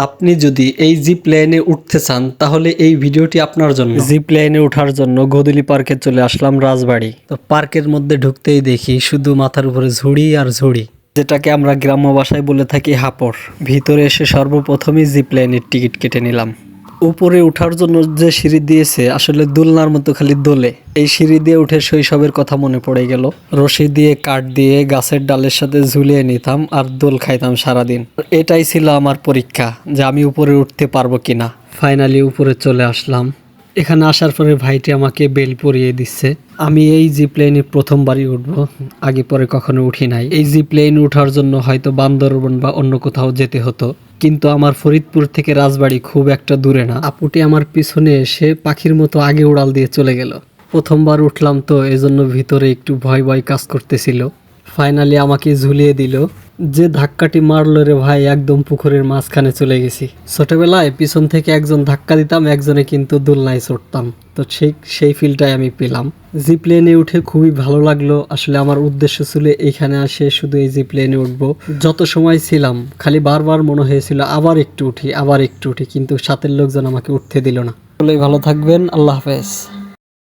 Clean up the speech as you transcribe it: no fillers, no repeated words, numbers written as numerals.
আপনি যদি এই জিপ লাইনে উঠতে চান তাহলে এই ভিডিওটি আপনার জন্য। জিপ লাইনে ওঠার জন্য গোদুলি পার্কে চলে আসলাম রাজবাড়ি। তো পার্কের মধ্যে ঢুকতেই দেখি শুধু মাথার উপরে ঝুড়ি আর ঝুড়ি, যেটাকে আমরা গ্রাম্য ভাষায় বলে থাকি হাপড়। ভিতরে এসে সর্বপ্রথমই জিপ লাইনের টিকিট কেটে নিলাম। উপরে ওঠার জন্য যে সিঁড়ি দিয়েছে আসলে দোলনার মতো খালি দোলে। এই সিঁড়ি দিয়ে উঠে শৈশবের কথা মনে পড়ে গেল। রশি দিয়ে কাঠ দিয়ে গাছের ডালের সাথে ঝুলিয়ে নিতাম আর দোল খাইতাম সারাদিন। এটাই ছিল আমার পরীক্ষা যে আমি উপরে উঠতে পারবো কিনা। ফাইনালি উপরে চলে আসলাম। এখানে আসার পরে ভাইটি আমাকে বেল পরিয়ে দিচ্ছে। আমি এই জিপ লাইনে প্রথমবারই উঠবো, আগে পরে কখনো উঠি নাই। এই জিপ লাইন উঠার জন্য হয়তো বান্দরবন বা অন্য কোথাও যেতে হতো, কিন্তু আমার ফরিদপুর থেকে রাজবাড়ি খুব একটা দূরে না। আপুটি আমার পিছনে এসে পাখির মতো আগে উড়াল দিয়ে চলে গেল। প্রথমবার উঠলাম তো এজন্য ভিতরে একটু ভয় ভয় কাজ করতেছিল। ফাইনালি আমাকে ঝুলিয়ে দিল। যে ধাক্কাটি মারলো রে ভাই, একদম পুকুরের মাঝখানে চলে গেছি। ছোটবেলায় পিছন থেকে একজন ধাক্কা দিতাম, একজনে কিন্তু দোলনায় চড়তাম। তো সেই ফিলটাই আমি পেলাম। জিপ লাইনে উঠে খুবই ভালো লাগলো। আসলে আমার উদ্দেশ্য ছিল এইখানে আসে শুধু এই জিপ লাইনে উঠবো। যত সময় ছিলাম খালি বারবার মনে হয়েছিল আবার একটু উঠি, আবার একটু উঠি, কিন্তু সাথের লোকজন আমাকে উঠতে দিল না। ভালো থাকবেন, আল্লাহ হাফেজ।